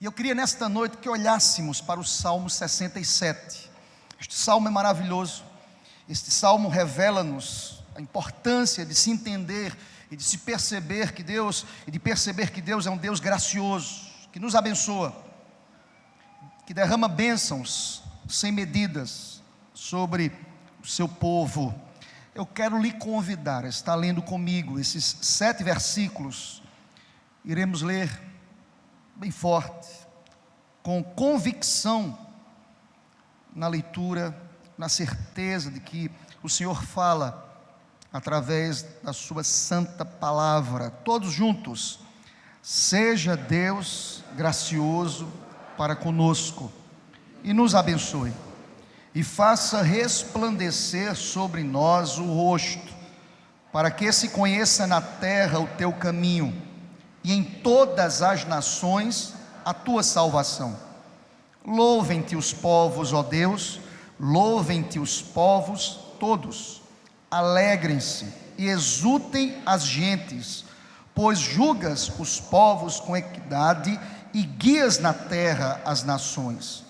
E eu queria nesta noite que olhássemos para o Salmo 67. Este salmo é maravilhoso. Este salmo revela-nos a importância de se entender e de se perceber que Deus, é um Deus gracioso, que nos abençoa, que derrama bênçãos sem medidas sobre o seu povo. Eu quero lhe convidar a estar lendo comigo esses 7 versículos. Iremos ler bem forte, com convicção na leitura, na certeza de que o Senhor fala através da sua santa palavra. Todos juntos: seja Deus gracioso para conosco e nos abençoe, e faça resplandecer sobre nós o rosto, para que se conheça na terra o teu caminho, e em todas as nações a tua salvação. Louvem-te os povos, ó Deus, louvem-te os povos todos, alegrem-se e exultem as gentes, pois julgas os povos com equidade e guias na terra as nações.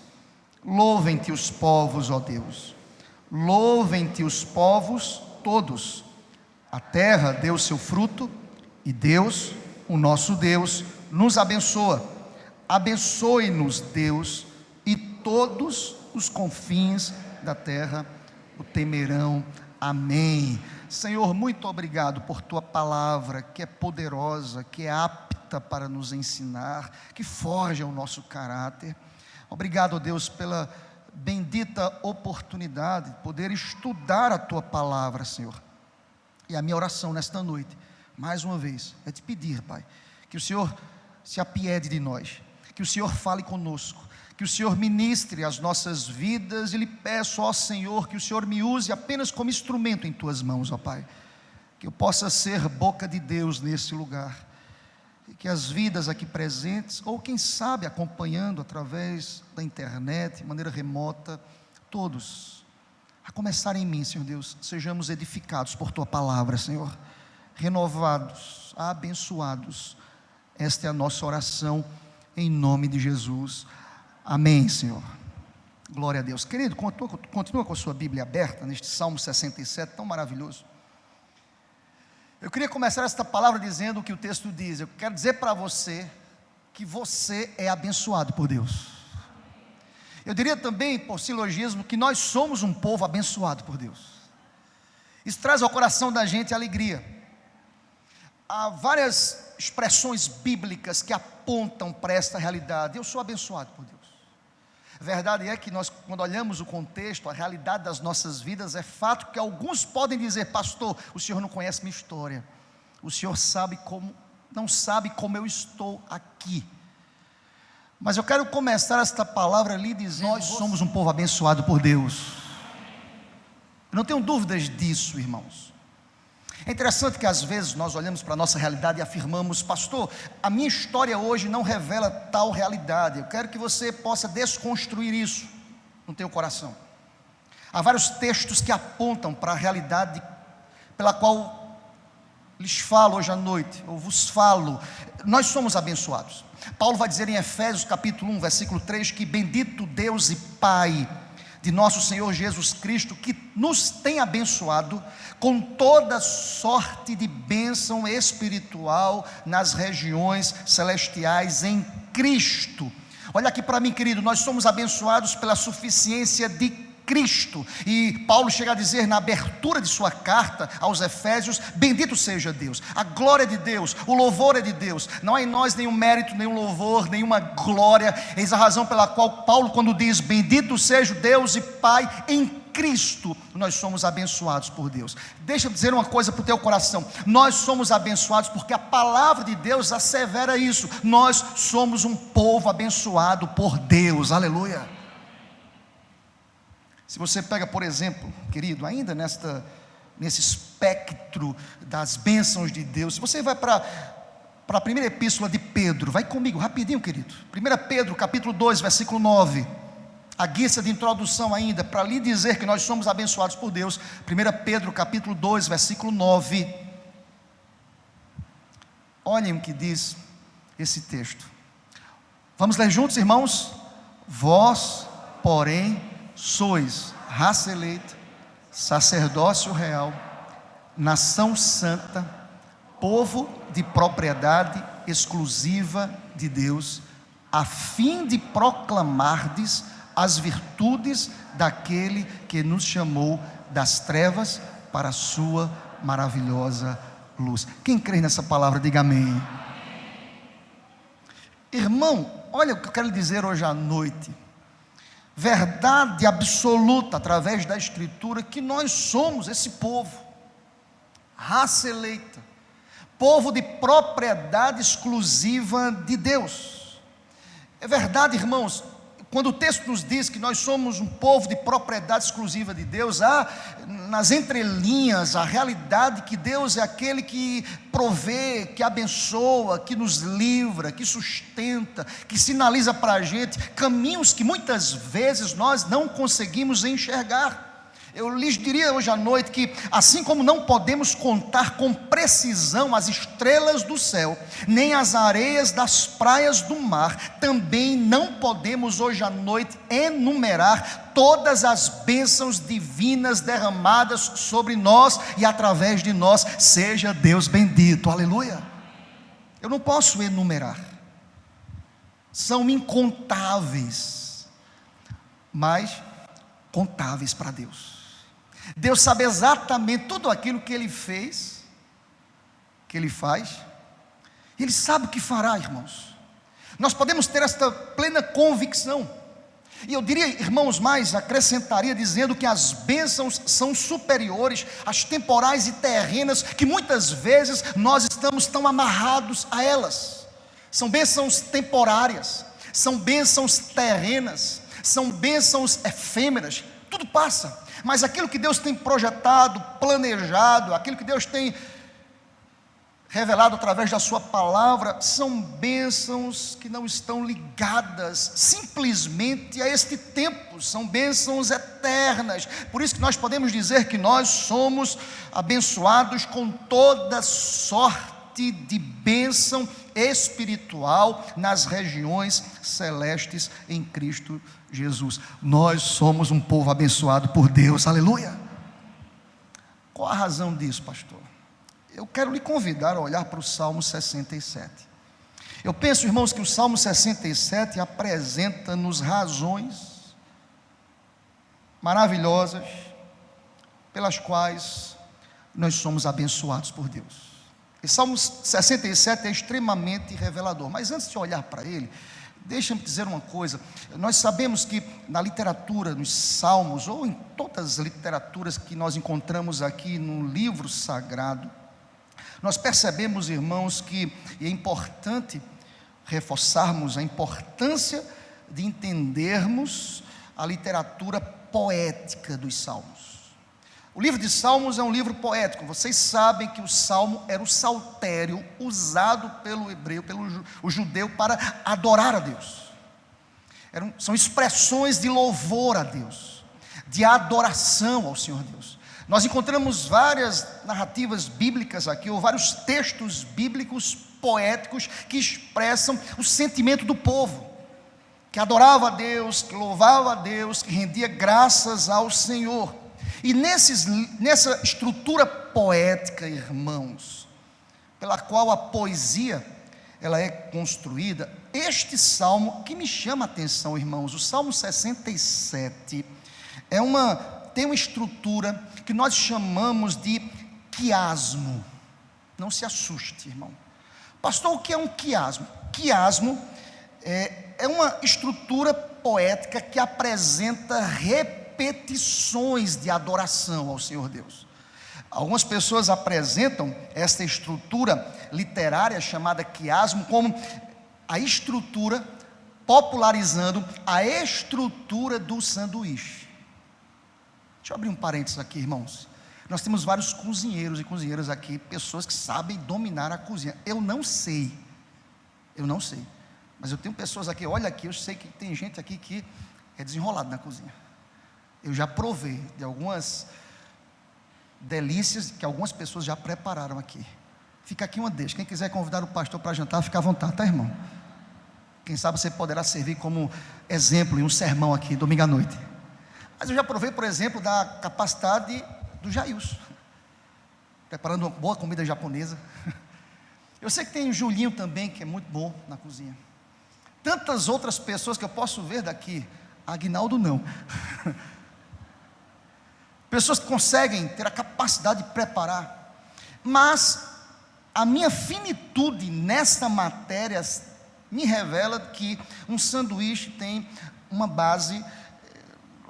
Louvem-te os povos, ó Deus, louvem-te os povos todos, a terra deu seu fruto, e Deus, o nosso Deus, nos abençoa. Abençoe-nos, Deus, e todos os confins da terra o temerão. Amém. Senhor, muito obrigado por tua palavra, que é poderosa, que é apta para nos ensinar, que forja o nosso caráter. Obrigado, Deus, pela bendita oportunidade de poder estudar a tua palavra, Senhor. E a minha oração nesta noite, mais uma vez, é te pedir, Pai, que o Senhor se apiede de nós, que o Senhor fale conosco, que o Senhor ministre as nossas vidas. E lhe peço, ó Senhor, que o Senhor me use apenas como instrumento em tuas mãos, ó Pai, que eu possa ser boca de Deus nesse lugar, e que as vidas aqui presentes, ou quem sabe acompanhando através da internet, de maneira remota, todos, a começar em mim, Senhor Deus, sejamos edificados por tua palavra, Senhor, renovados, abençoados. Esta é a nossa oração, em nome de Jesus. Amém, Senhor. Glória a Deus. Querido, continua com a sua Bíblia aberta neste Salmo 67, tão maravilhoso. Eu queria começar esta palavra dizendo o que o texto diz. Eu quero dizer para você que você é abençoado por Deus. Eu diria também, por silogismo, que nós somos um povo abençoado por Deus. Isso traz ao coração da gente alegria. Há várias expressões bíblicas que apontam para esta realidade. Eu sou abençoado por Deus. A verdade é que nós, quando olhamos o contexto, a realidade das nossas vidas, é fato que alguns podem dizer: pastor, o senhor não conhece minha história, o senhor não sabe como eu estou aqui. Mas eu quero começar esta palavra ali dizendo: nós somos um povo abençoado por Deus. Eu não tenho dúvidas disso, irmãos. É interessante que às vezes nós olhamos para a nossa realidade e afirmamos: pastor, a minha história hoje não revela tal realidade. Eu quero que você possa desconstruir isso no teu coração. Há vários textos que apontam para a realidade pela qual lhes falo hoje à noite, ou vos falo. Nós somos abençoados. Paulo vai dizer em Efésios capítulo 1, versículo 3, que bendito Deus e Pai de nosso Senhor Jesus Cristo, que nos tem abençoado com toda sorte de bênção espiritual nas regiões celestiais em Cristo. Olha aqui para mim, querido, nós somos abençoados pela suficiência de Cristo. E Paulo chega a dizer na abertura de sua carta aos Efésios: bendito seja Deus, a glória de Deus, o louvor é de Deus. Não há em nós nenhum mérito, nenhum louvor, nenhuma glória. Eis a razão pela qual Paulo, quando diz bendito seja Deus e Pai em Cristo, nós somos abençoados por Deus. Deixa eu dizer uma coisa para o teu coração: nós somos abençoados porque a palavra de Deus assevera isso. Nós somos um povo abençoado por Deus, aleluia. Se você pega, por exemplo, querido, ainda nesse espectro das bênçãos de Deus, se você vai para a primeira epístola de Pedro, vai comigo, rapidinho, querido. 1 Pedro, capítulo 2, versículo 9, a guia de introdução ainda, para lhe dizer que nós somos abençoados por Deus. 1 Pedro, capítulo 2, versículo 9, olhem o que diz esse texto: Vamos ler juntos, irmãos? Vós, porém, sois raça eleita, sacerdócio real, nação santa, povo de propriedade exclusiva de Deus, a fim de proclamardes as virtudes daquele que nos chamou das trevas para a sua maravilhosa luz. Quem crê nessa palavra, diga amém. Irmão, olha o que eu quero lhe dizer hoje à noite. Verdade absoluta através da Escritura, que nós somos esse povo, raça eleita, povo de propriedade exclusiva de Deus. É verdade, irmãos, quando o texto nos diz que nós somos um povo de propriedade exclusiva de Deus, há nas entrelinhas a realidade que Deus é aquele que provê, que abençoa, que nos livra, que sustenta, que sinaliza para a gente caminhos que muitas vezes nós não conseguimos enxergar. Eu lhes diria hoje à noite que, assim como não podemos contar com precisão as estrelas do céu, nem as areias das praias do mar, também não podemos hoje à noite enumerar todas as bênçãos divinas derramadas sobre nós e através de nós. Seja Deus bendito, aleluia. Eu não posso enumerar, são incontáveis, mas contáveis para Deus. Deus sabe exatamente tudo aquilo que Ele fez, que Ele faz, e Ele sabe o que fará, irmãos. Nós podemos ter esta plena convicção, e eu diria, irmãos, mais acrescentaria dizendo que as bênçãos são superiores às temporais e terrenas, que muitas vezes nós estamos tão amarrados a elas. São bênçãos temporárias, são bênçãos terrenas, são bênçãos efêmeras, tudo passa. Mas aquilo que Deus tem projetado, planejado, aquilo que Deus tem revelado através da sua palavra, são bênçãos que não estão ligadas simplesmente a este tempo, são bênçãos eternas. Por isso que nós podemos dizer que nós somos abençoados com toda sorte de bênção espiritual nas regiões celestes em Cristo Jesus. Nós somos um povo abençoado por Deus, aleluia. Qual a razão disso, pastor? Eu quero lhe convidar a olhar para o Salmo 67. Eu penso, irmãos, que o Salmo 67 apresenta-nos razões maravilhosas pelas quais nós somos abençoados por Deus. O Salmo 67 é extremamente revelador, mas antes de olhar para ele, deixa-me dizer uma coisa. Nós sabemos que na literatura, nos salmos, ou em todas as literaturas que nós encontramos aqui no livro sagrado, nós percebemos, irmãos, que é importante reforçarmos a importância de entendermos a literatura poética dos salmos. O livro de Salmos é um livro poético. Vocês sabem que o salmo era o saltério usado pelo hebreu, pelo judeu, para adorar a Deus. São expressões de louvor a Deus, de adoração ao Senhor Deus. Nós encontramos várias narrativas bíblicas aqui, ou vários textos bíblicos poéticos que expressam o sentimento do povo, que adorava a Deus, que louvava a Deus, que rendia graças ao Senhor. E nessa estrutura poética, irmãos, pela qual a poesia ela é construída, este salmo que me chama a atenção, irmãos, o Salmo 67 tem uma estrutura que nós chamamos de quiasmo. Não se assuste, irmão. Pastor, o que é um quiasmo? Quiasmo é uma estrutura poética que apresenta repetições de adoração ao Senhor Deus. Algumas pessoas apresentam esta estrutura literária chamada quiasmo como a estrutura, popularizando a estrutura do sanduíche. Deixa eu abrir um parênteses aqui, irmãos. Nós temos vários cozinheiros e cozinheiras aqui, pessoas que sabem dominar a cozinha. Eu não sei, mas eu tenho pessoas aqui, olha aqui, eu sei que tem gente aqui que é desenrolado na cozinha. Eu já provei de algumas delícias que algumas pessoas já prepararam aqui. Fica aqui uma deixa. Quem quiser convidar o pastor para jantar, fica à vontade, tá, irmão? Quem sabe você poderá servir como exemplo em um sermão aqui, domingo à noite. Mas eu já provei, por exemplo, da capacidade do Jailson, preparando uma boa comida japonesa. Eu sei que tem o Julinho também, que é muito bom na cozinha. Tantas outras pessoas que eu posso ver daqui. Aguinaldo não. Pessoas que conseguem ter a capacidade de preparar. Mas a minha finitude nessa matéria me revela que um sanduíche tem uma base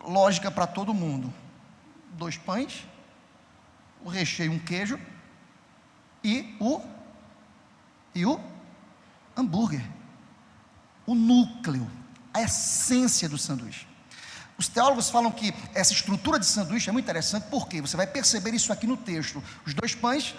lógica para todo mundo: 2 pães, o recheio, um queijo e o hambúrguer, o núcleo, a essência do sanduíche. Os teólogos falam que essa estrutura de sanduíche é muito interessante, porque você vai perceber isso aqui no texto: os 2 pães,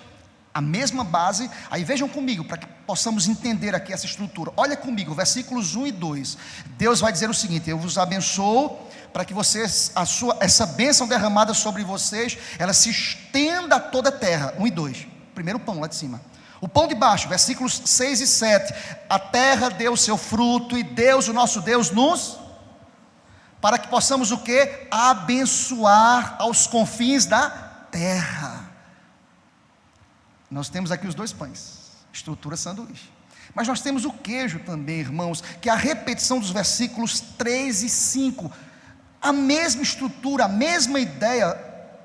a mesma base. Aí vejam comigo, para que possamos entender aqui essa estrutura. Olha comigo, versículos 1 e 2. Deus vai dizer o seguinte: eu vos abençoo, para que vocês, essa bênção derramada sobre vocês, ela se estenda a toda a terra. 1 e 2, primeiro pão lá de cima. O pão de baixo, versículos 6 e 7. A terra deu o seu fruto, e Deus, o nosso Deus, para que possamos o quê? Abençoar aos confins da terra. Nós temos aqui os 2 pães, estrutura sanduíche. Mas nós temos o queijo também, irmãos, que é a repetição dos versículos 3 e 5. A mesma estrutura, a mesma ideia.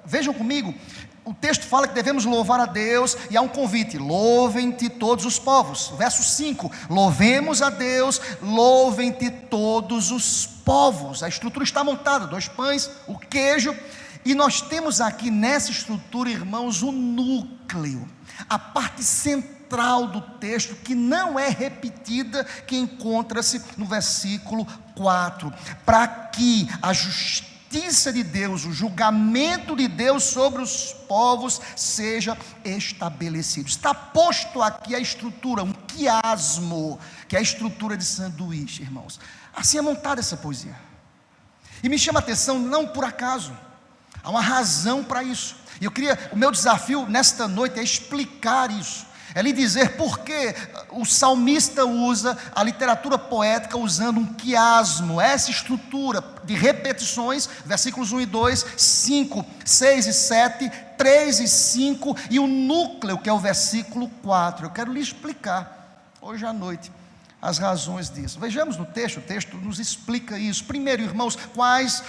Vejam comigo, o texto fala que devemos louvar a Deus, e há um convite: louvem-te todos os povos. Verso 5, louvemos a Deus, louvem-te todos os povos. A estrutura está montada: 2 pães, o queijo. E nós temos aqui nessa estrutura, irmãos, o núcleo, a parte central do texto, que não é repetida, que encontra-se no versículo 4, para que a justiça de Deus, o julgamento de Deus sobre os povos seja estabelecido. Está posto aqui a estrutura, um quiasmo, que é a estrutura de sanduíche, irmãos. Assim é montada essa poesia, e me chama a atenção não por acaso. Há uma razão para isso. E o meu desafio nesta noite é explicar isso, é lhe dizer por que o salmista usa a literatura poética usando um quiasmo, essa estrutura de repetições, versículos 1 e 2, 5, 6 e 7, 3 e 5, e o núcleo, que é o versículo 4. Eu quero lhe explicar hoje à noite as razões disso. Vejamos no texto, o texto nos explica isso. Primeiro, irmãos, quais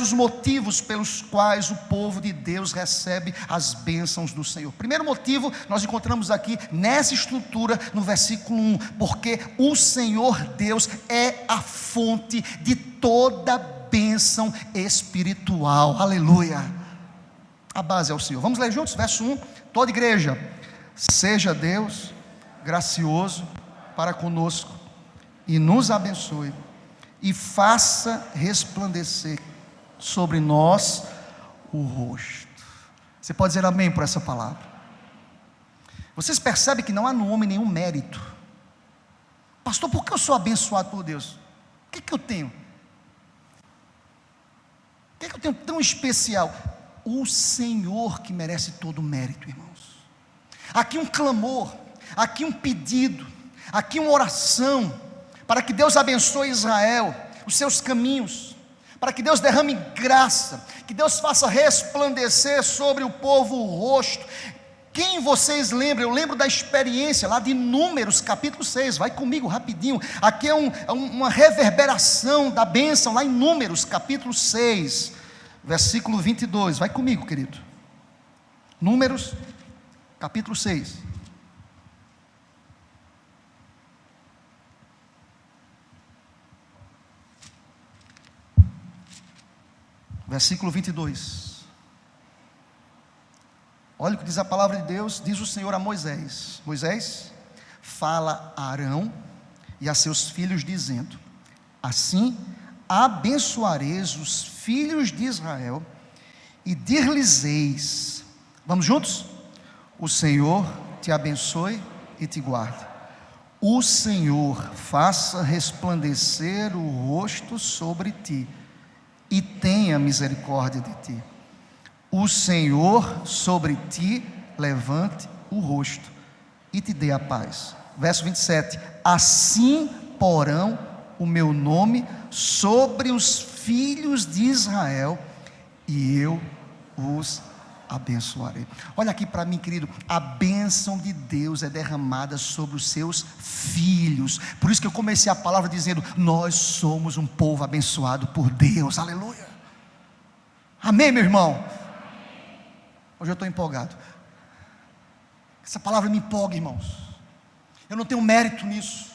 os motivos pelos quais o povo de Deus recebe as bênçãos do Senhor. Primeiro motivo, nós encontramos aqui nessa estrutura, no versículo 1, porque o Senhor Deus é a fonte de toda bênção espiritual. Aleluia! A base é o Senhor. Vamos ler juntos, verso 1, toda igreja: seja Deus gracioso para conosco, e nos abençoe, e faça resplandecer sobre nós o rosto. Você pode dizer amém por essa palavra? Vocês percebem que não há no homem nenhum mérito. Pastor, por que eu sou abençoado por Deus? O que eu tenho? O que eu tenho tão especial? O Senhor que merece todo o mérito, irmãos. Aqui um clamor, aqui um pedido, aqui uma oração, para que Deus abençoe Israel, os seus caminhos, para que Deus derrame graça, que Deus faça resplandecer sobre o povo o rosto. Quem vocês lembram? Eu lembro da experiência lá de Números capítulo 6, vai comigo rapidinho, aqui é uma reverberação da bênção lá em Números capítulo 6, versículo 22, vai comigo, querido. Números capítulo 6, versículo 22, olha o que diz a palavra de Deus. Diz o Senhor a Moisés: Moisés, fala a Arão e a seus filhos, dizendo: assim abençoareis os filhos de Israel, e dir-lhes-eis, vamos juntos? O Senhor te abençoe e te guarde. O Senhor faça resplandecer o rosto sobre ti, e tenha misericórdia de ti. O Senhor sobre ti levante o rosto e te dê a paz. Verso 27, assim porão o meu nome sobre os filhos de Israel, e eu os abençoarei. Olha aqui para mim, querido, a bênção de Deus é derramada sobre os seus filhos. Por isso que eu comecei a palavra dizendo: nós somos um povo abençoado por Deus, aleluia, amém, meu irmão? Hoje eu estou empolgado, essa palavra me empolga, irmãos. Eu não tenho mérito nisso,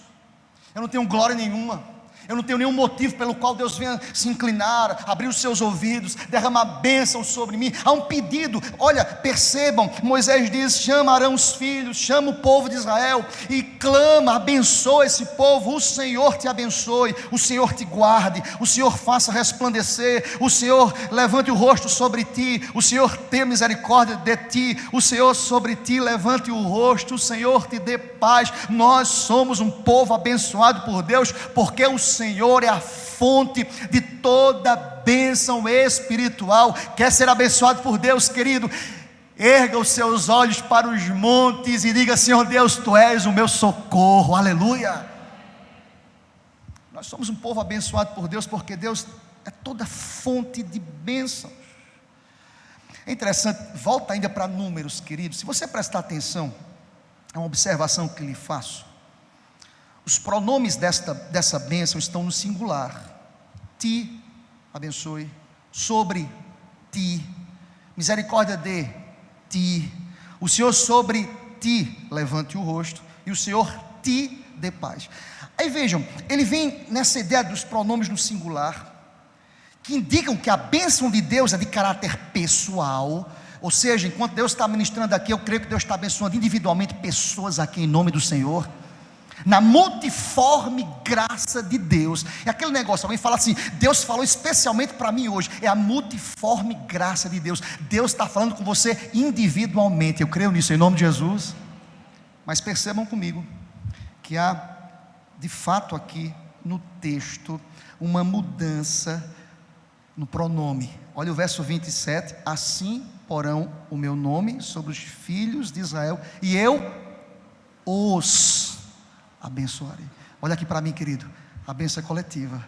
eu não tenho glória nenhuma, eu não tenho nenhum motivo pelo qual Deus venha se inclinar, abrir os seus ouvidos, derramar bênção sobre mim. Há um pedido, olha, percebam, Moisés diz: chama Arão os filhos, chama o povo de Israel e clama, abençoa esse povo. O Senhor te abençoe, o Senhor te guarde, o Senhor faça resplandecer, o Senhor levante o rosto sobre ti, o Senhor tenha misericórdia de ti, o Senhor sobre ti levante o rosto, o Senhor te dê paz. Nós somos um povo abençoado por Deus, porque o Senhor é a fonte de toda bênção espiritual. Quer ser abençoado por Deus, querido? Erga os seus olhos para os montes e diga: Senhor Deus, Tu és o meu socorro, aleluia. Nós somos um povo abençoado por Deus, porque Deus é toda fonte de bênçãos. É interessante, volta ainda para Números, querido. Se você prestar atenção, é uma observação que lhe faço. Os pronomes dessa bênção estão no singular: ti, abençoe, sobre ti, misericórdia de ti, o Senhor sobre ti levante o rosto, e o Senhor te dê paz. Aí vejam, ele vem nessa ideia dos pronomes no singular, que indicam que a bênção de Deus é de caráter pessoal. Ou seja, enquanto Deus está ministrando aqui, eu creio que Deus está abençoando individualmente pessoas aqui em nome do Senhor, na multiforme graça de Deus. É aquele negócio, alguém fala assim: Deus falou especialmente para mim hoje. É a multiforme graça de Deus. Deus está falando com você individualmente. Eu creio nisso em nome de Jesus. Mas percebam comigo que há de fato aqui no texto uma mudança no pronome. Olha o verso 27: assim porão o meu nome sobre os filhos de Israel, e eu os abençoarei. Olha aqui para mim, querido, a bênção é coletiva.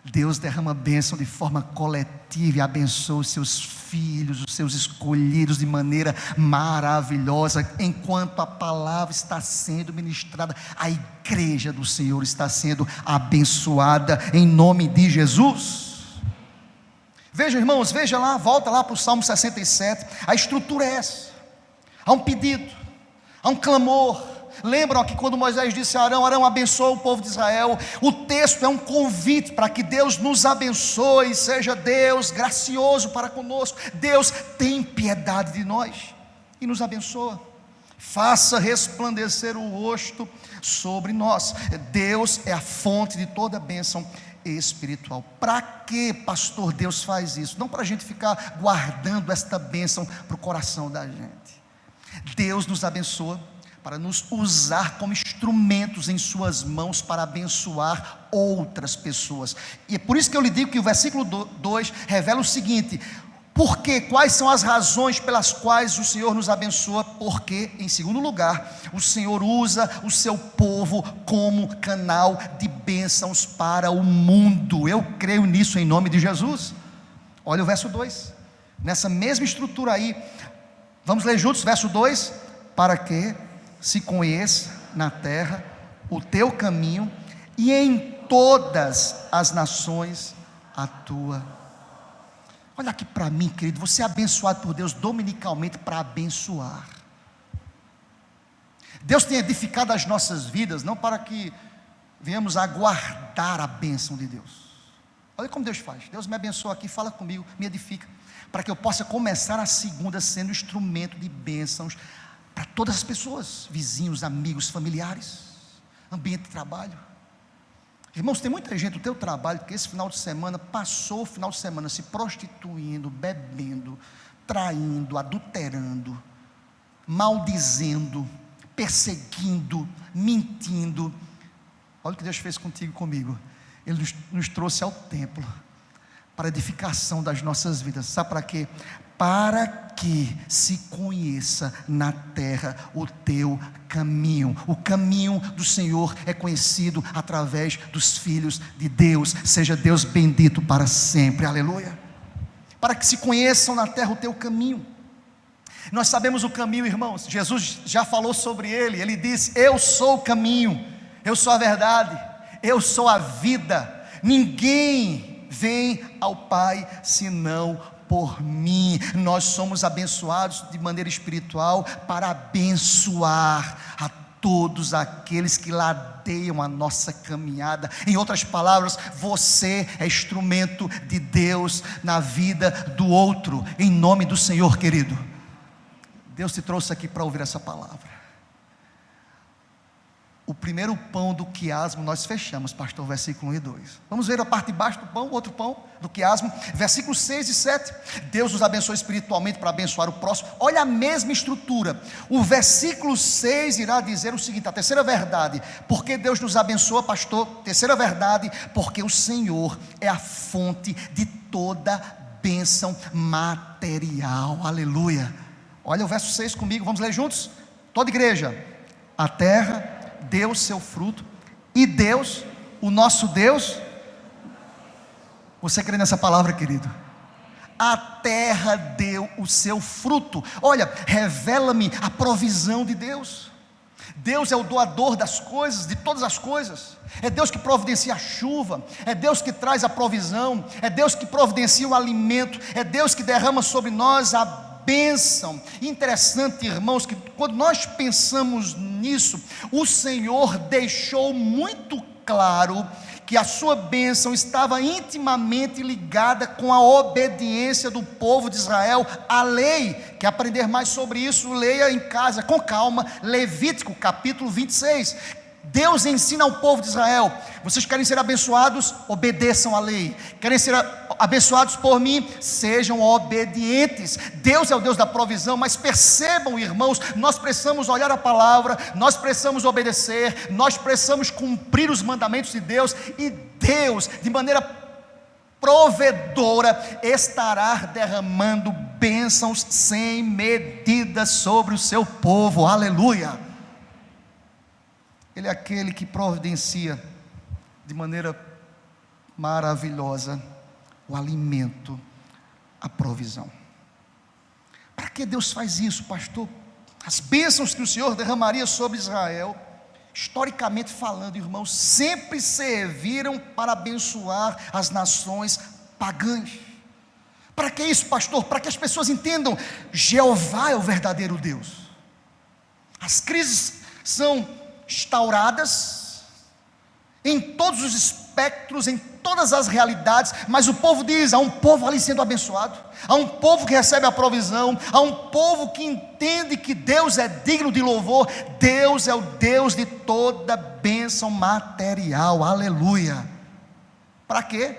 Deus derrama bênção de forma coletiva e abençoa os seus filhos, os seus escolhidos de maneira maravilhosa. Enquanto a palavra está sendo ministrada, a igreja do Senhor está sendo abençoada em nome de Jesus. Veja, irmãos, veja lá, volta lá para o Salmo 67, a estrutura é essa: há um pedido, há um clamor. Lembram aqui quando Moisés disse a Arão: Arão, abençoa o povo de Israel. O texto é um convite para que Deus nos abençoe, seja Deus gracioso para conosco. Deus tem piedade de nós e nos abençoa. Faça resplandecer o rosto sobre nós. Deus é a fonte de toda bênção espiritual. Para que, pastor, Deus faz isso? Não para a gente ficar guardando esta bênção para o coração da gente. Deus nos abençoa para nos usar como instrumentos em suas mãos para abençoar outras pessoas. E é por isso que eu lhe digo que o versículo 2 revela o seguinte: porque, quais são as razões pelas quais o Senhor nos abençoa? Porque, em segundo lugar, o Senhor usa o seu povo como canal de bênçãos para o mundo. Eu creio nisso em nome de Jesus. Olha o verso 2, nessa mesma estrutura aí, vamos ler juntos, verso 2: para que se conheça na terra o teu caminho, e em todas as nações a tua. Olha aqui para mim, querido, você é abençoado por Deus dominicalmente para abençoar. Deus tem edificado as nossas vidas, não para que venhamos aguardar a bênção de Deus. Olha como Deus faz: Deus me abençoa aqui, fala comigo, me edifica, para que eu possa começar a segunda sendo instrumento de bênçãos para todas as pessoas, vizinhos, amigos, familiares, ambiente de trabalho. Irmãos, tem muita gente no teu trabalho que esse final de semana passou o final de semana se prostituindo, bebendo, traindo, adulterando, maldizendo, perseguindo, mentindo. Olha o que Deus fez contigo e comigo. Ele nos trouxe ao templo para a edificação das nossas vidas. Sabe para quê? para que se conheça na terra o teu caminho. O caminho do Senhor é conhecido através dos filhos de Deus. Seja Deus bendito para sempre, aleluia. Para que se conheçam na terra o teu caminho. Nós sabemos o caminho, irmãos. Jesus já falou sobre ele. Ele disse: eu sou o caminho, eu sou a verdade, eu sou a vida. Ninguém vem ao Pai senão por mim. Nós somos abençoados de maneira espiritual para abençoar a todos aqueles que ladeiam a nossa caminhada. Em outras palavras, você é instrumento de Deus na vida do outro, em nome do Senhor, querido. Deus te trouxe aqui para ouvir essa palavra. O primeiro pão do quiasmo nós fechamos, pastor, versículo 1 e 2. Vamos ver a parte de baixo do pão, o outro pão do quiasmo, versículos 6 e 7. Deus nos abençoa espiritualmente para abençoar o próximo. Olha a mesma estrutura. O versículo 6 irá dizer o seguinte: a terceira verdade, porque Deus nos abençoa, pastor. Terceira verdade, porque o Senhor é a fonte de toda bênção material. Aleluia. Olha o verso 6 comigo, vamos ler juntos? Toda igreja. A terra deu o seu fruto, e Deus, o nosso Deus, você crê nessa palavra, querido? A terra deu o seu fruto. Olha, revela-me a provisão de Deus. Deus é o doador das coisas, de todas as coisas. É Deus que providencia a chuva, é Deus que traz a provisão, é Deus que providencia o alimento, é Deus que derrama sobre nós a bênção. Interessante, irmãos, que quando nós pensamos nisso, o Senhor deixou muito claro que a sua bênção estava intimamente ligada com a obediência do povo de Israel à lei. Quer aprender mais sobre isso? Leia em casa com calma, Levítico capítulo 26. Deus ensina ao povo de Israel: vocês querem ser abençoados? Obedeçam à lei. Querem ser abençoados por mim? Sejam obedientes. Deus é o Deus da provisão, mas percebam, irmãos, nós precisamos olhar a palavra, nós precisamos obedecer, nós precisamos cumprir os mandamentos de Deus, e Deus, de maneira provedora, estará derramando bênçãos sem medida sobre o seu povo. Aleluia. Ele é aquele que providencia de maneira maravilhosa o alimento, a provisão. Para que Deus faz isso, pastor? As bênçãos que o Senhor derramaria sobre Israel, historicamente falando, irmãos, sempre serviram para abençoar as nações pagãs. Para que isso, pastor? Para que as pessoas entendam: Jeová é o verdadeiro Deus. As crises são instauradas em todos os espectros, em todas as realidades, mas o povo diz: há um povo ali sendo abençoado, há um povo que recebe a provisão, há um povo que entende que Deus é digno de louvor. Deus é o Deus de toda bênção material. Aleluia. Para quê?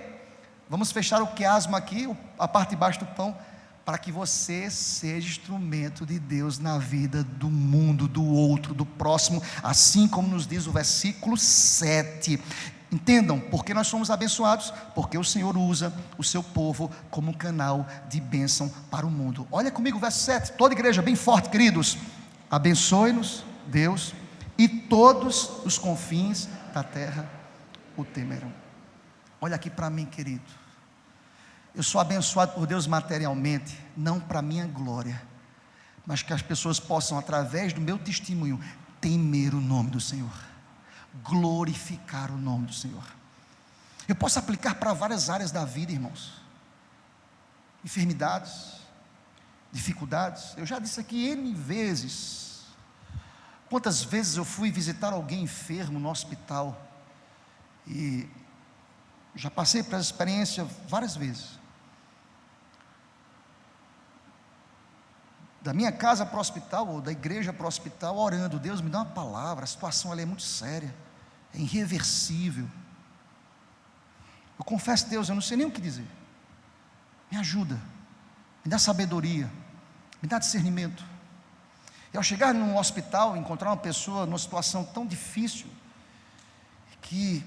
Vamos fechar o quiasmo aqui, a parte de baixo do pão, para que você seja instrumento de Deus na vida do mundo, do outro, do próximo, assim como nos diz o versículo 7. Entendam, porque nós somos abençoados, porque o Senhor usa o seu povo como um canal de bênção para o mundo. Olha comigo o verso 7, toda igreja bem forte, queridos: abençoe-nos Deus, e todos os confins da terra o temerão. Olha aqui para mim, querido. Eu sou abençoado por Deus materialmente, não para minha glória, mas que as pessoas possam, através do meu testemunho, temer o nome do Senhor, glorificar o nome do Senhor. Eu posso aplicar para várias áreas da vida, irmãos. Enfermidades, dificuldades. Eu já disse aqui N vezes, quantas vezes eu fui visitar alguém enfermo no hospital, e já passei por essa experiência várias vezes. Da minha casa para o hospital, ou da igreja para o hospital, orando: Deus, me dá uma palavra, a situação ali é muito séria, é irreversível. Eu confesso, Deus, eu não sei nem o que dizer, me ajuda, me dá sabedoria, me dá discernimento. E ao chegar num hospital, encontrar uma pessoa numa situação tão difícil, que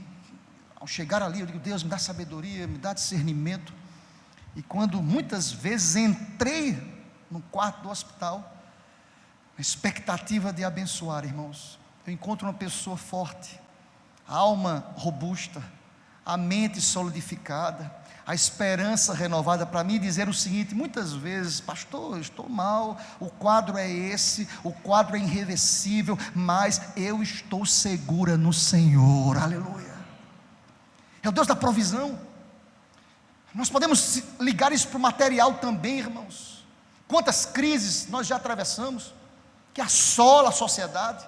ao chegar ali eu digo: Deus, me dá sabedoria, me dá discernimento. E quando muitas vezes entrei no quarto do hospital, na expectativa de abençoar, irmãos, eu encontro uma pessoa forte, a alma robusta, a mente solidificada, a esperança renovada para mim dizer o seguinte: muitas vezes, pastor, eu estou mal, o quadro é esse, o quadro é irreversível, mas eu estou segura no Senhor, aleluia. É o Deus da provisão. Nós podemos ligar isso para o material também, irmãos. Quantas crises nós já atravessamos, que assola a sociedade.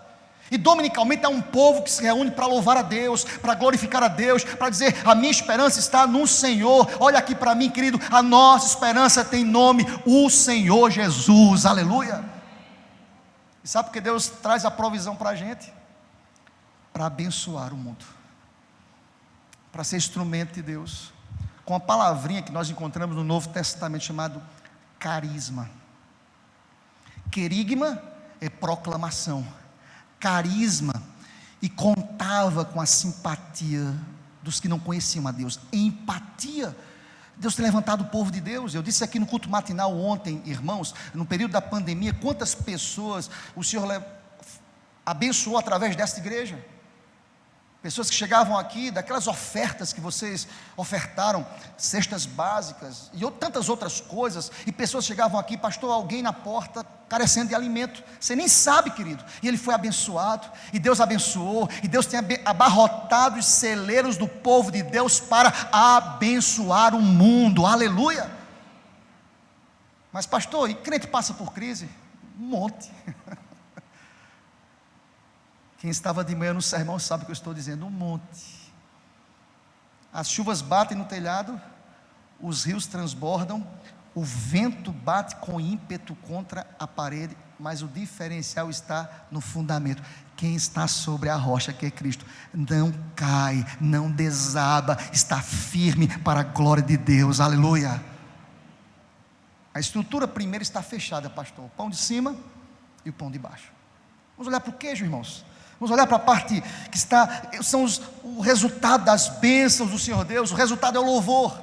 E dominicalmente há um povo que se reúne para louvar a Deus, para glorificar a Deus, para dizer: a minha esperança está no Senhor. Olha aqui para mim, querido, a nossa esperança tem nome, o Senhor Jesus, aleluia. E sabe por que Deus traz a provisão para a gente? Para abençoar o mundo, para ser instrumento de Deus, com a palavrinha que nós encontramos no Novo Testamento chamado carisma. Querigma é proclamação, carisma, e contava com a simpatia dos que não conheciam a Deus, empatia. Deus tem levantado o povo de Deus. Eu disse aqui no culto matinal ontem, irmãos, no período da pandemia, quantas pessoas o Senhor abençoou através desta igreja. Pessoas que chegavam aqui, daquelas ofertas que vocês ofertaram, cestas básicas e tantas outras coisas, e pessoas chegavam aqui: pastor, alguém na porta carecendo de alimento, você nem sabe, querido, e ele foi abençoado, e Deus abençoou, e Deus tem abarrotado os celeiros do povo de Deus para abençoar o mundo, aleluia. Mas pastor, e crente passa por crise? Um monte. Quem estava de manhã no sermão sabe o que eu estou dizendo, um monte. As chuvas batem no telhado, os rios transbordam, o vento bate com ímpeto contra a parede, mas o diferencial está no fundamento. Quem está sobre a rocha, que é Cristo, não cai, não desaba, está firme para a glória de Deus, aleluia. A estrutura primeiro está fechada, pastor, o pão de cima e o pão de baixo. Vamos olhar para o queijo, irmãos. Vamos olhar para a parte que são o resultado das bênçãos do Senhor Deus. O resultado é o louvor.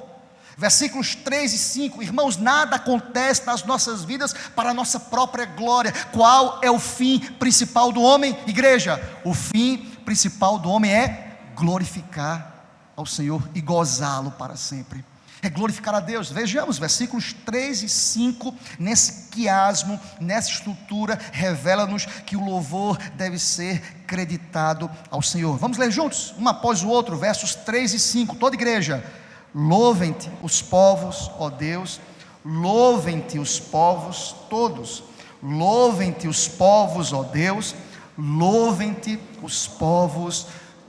Versículos 3 e 5, irmãos, nada acontece nas nossas vidas para a nossa própria glória. Qual é o fim principal do homem, igreja? O fim principal do homem é glorificar ao Senhor e gozá-lo para sempre. É glorificar a Deus. Vejamos, versículos 3 e 5, nesse quiasmo, nessa estrutura, revela-nos que o louvor deve ser creditado ao Senhor. Vamos ler juntos, um após o outro, versos 3 e 5, toda igreja. Louvem-te os povos, ó Deus, louvem-te os povos todos, louvem-te os povos, ó Deus, louvem-te os povos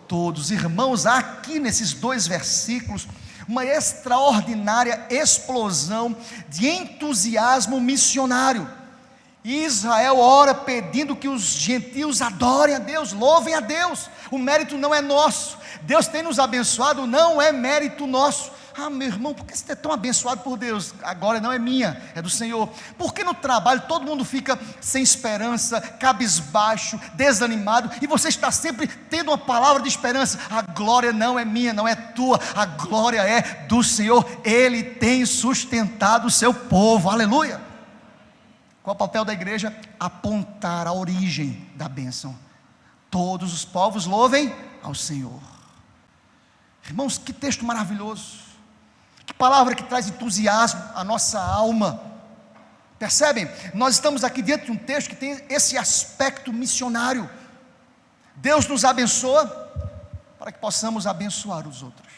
todos. Irmãos, há aqui nesses dois versículos uma extraordinária explosão de entusiasmo missionário. Israel ora pedindo que os gentios adorem a Deus, louvem a Deus. O mérito não é nosso, Deus tem nos abençoado, não é mérito nosso. Ah, meu irmão, por que você é tão abençoado por Deus? A glória não é minha, é do Senhor. Por que no trabalho todo mundo fica sem esperança, cabisbaixo, desanimado, e você está sempre tendo uma palavra de esperança? A glória não é minha, não é tua, a glória é do Senhor. Ele tem sustentado o seu povo, aleluia. Qual é o papel da igreja? Apontar a origem da bênção. Todos os povos louvem ao Senhor. Irmãos, que texto maravilhoso, que palavra que traz entusiasmo à nossa alma. Percebem? Nós estamos aqui diante de um texto que tem esse aspecto missionário. Deus nos abençoa para que possamos abençoar os outros.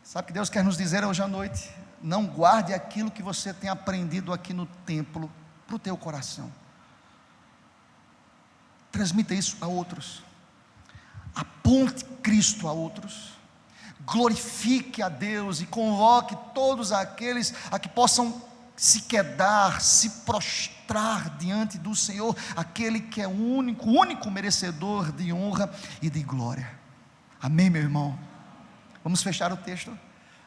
Sabe o que Deus quer nos dizer hoje à noite? Não guarde aquilo que você tem aprendido aqui no templo para o teu coração. Transmita isso a outros. Aponte Cristo a outros. Glorifique a Deus e convoque todos aqueles a que possam se quedar, se prostrar diante do Senhor, aquele que é o único merecedor de honra e de glória. Amém, meu irmão? Vamos fechar o texto.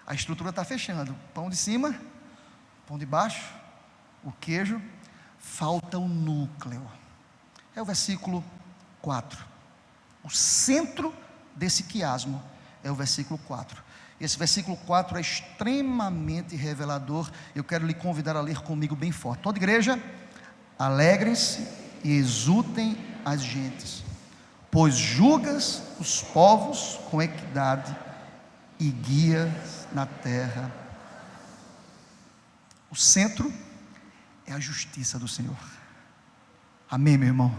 A estrutura está fechando. Pão de cima, pão de baixo, o queijo. Falta o núcleo. É o versículo 4. O centro desse quiasmo é o versículo 4. Esse versículo 4 é extremamente revelador. Eu quero lhe convidar a ler comigo bem forte. Toda igreja, alegrem-se e exultem as gentes, pois julgas os povos com equidade e guias na terra. O centro é a justiça do Senhor. Amém, meu irmão?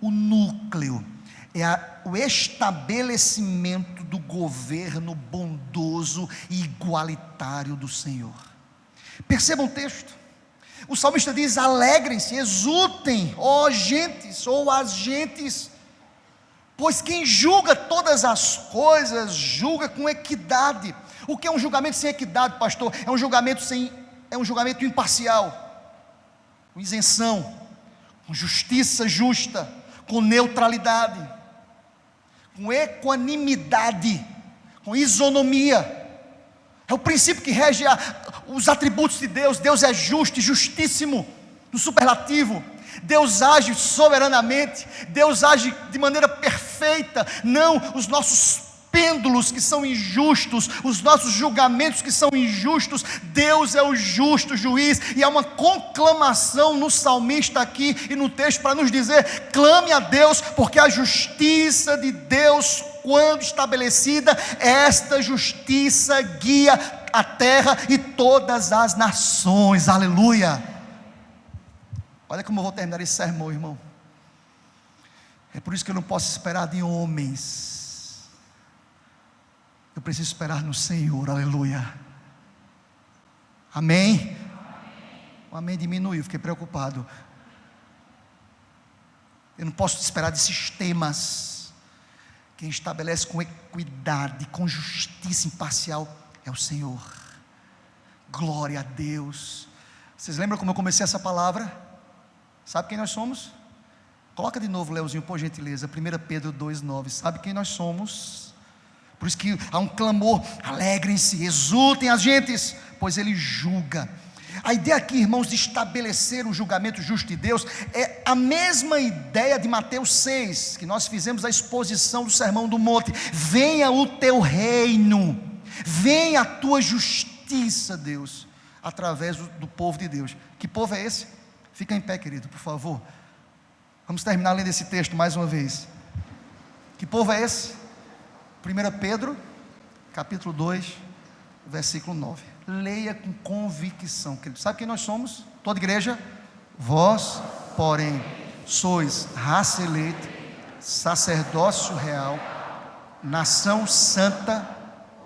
O núcleo é o estabelecimento do governo bondoso e igualitário do Senhor. Percebam o texto. O salmista diz: alegrem-se, exultem, ó gentes, ou as gentes, pois quem julga todas as coisas, julga com equidade. O que é um julgamento sem equidade, pastor? É um julgamento imparcial, com isenção, com justiça justa, com neutralidade, com equanimidade, com isonomia. É o princípio que rege os atributos de Deus. Deus é justo e justíssimo, no superlativo. Deus age soberanamente, Deus age de maneira perfeita. Não os nossos pêndulos que são injustos, os nossos julgamentos que são injustos. Deus é o justo juiz, e há uma conclamação no salmista aqui e no texto para nos dizer: clame a Deus, porque a justiça de Deus, quando estabelecida, esta justiça guia a terra e todas as nações. Aleluia. Olha como eu vou terminar esse sermão, irmão. É por isso que eu não posso esperar de homens. Eu preciso esperar no Senhor. Aleluia. Amém? O amém diminuiu, fiquei preocupado. Eu não posso esperar de sistemas. Quem estabelece com equidade, com justiça imparcial, é o Senhor. Glória a Deus. Vocês lembram como eu comecei essa palavra? Sabe quem nós somos? Coloca de novo, Leozinho, por gentileza. 1 Pedro 2,9. Sabe quem nós somos? Por isso que há um clamor: alegrem-se, exultem as gentes, pois Ele julga. A ideia aqui, irmãos, de estabelecer um julgamento justo de Deus é a mesma ideia de Mateus 6, que nós fizemos a exposição do Sermão do Monte. Venha o teu reino, venha a tua justiça, Deus, através do povo de Deus. Que povo é esse? Fica em pé, querido, por favor. Vamos terminar lendo esse texto mais uma vez. Que povo é esse? 1 Pedro, capítulo 2, versículo 9. Leia com convicção, querido. Sabe quem nós somos? Toda igreja. Vós, porém, sois raça eleita, sacerdócio real, nação santa,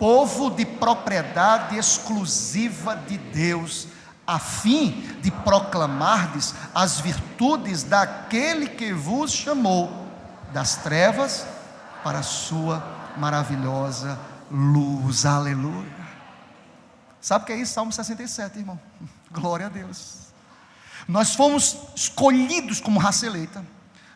povo de propriedade exclusiva de Deus, a fim de proclamardes as virtudes daquele que vos chamou das trevas para a sua maravilhosa luz. Aleluia. Sabe o que é isso? Salmo 67, irmão. Glória a Deus. Nós fomos escolhidos como raça eleita.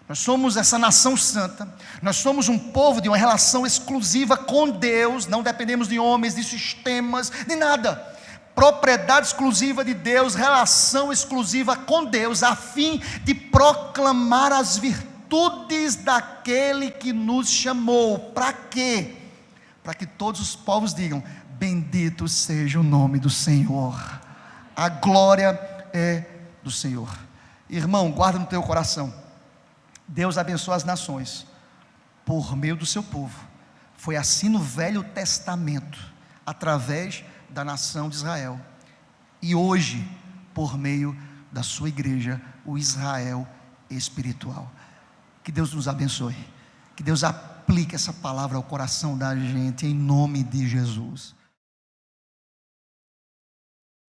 Nós somos essa nação santa. Nós somos um povo de uma relação exclusiva com Deus. Não dependemos de homens, de sistemas, de nada. Propriedade exclusiva de Deus, relação exclusiva com Deus, a fim de proclamar as virtudes daquele que nos chamou. Para quê? Para que todos os povos digam: bendito seja o nome do Senhor. A glória é do Senhor. Irmão, guarda no teu coração: Deus abençoa as nações por meio do seu povo. Foi assim no Velho Testamento, através da nação de Israel, e hoje por meio da sua igreja, o Israel espiritual. Que Deus nos abençoe, que Deus aplique essa palavra ao coração da gente, em nome de Jesus.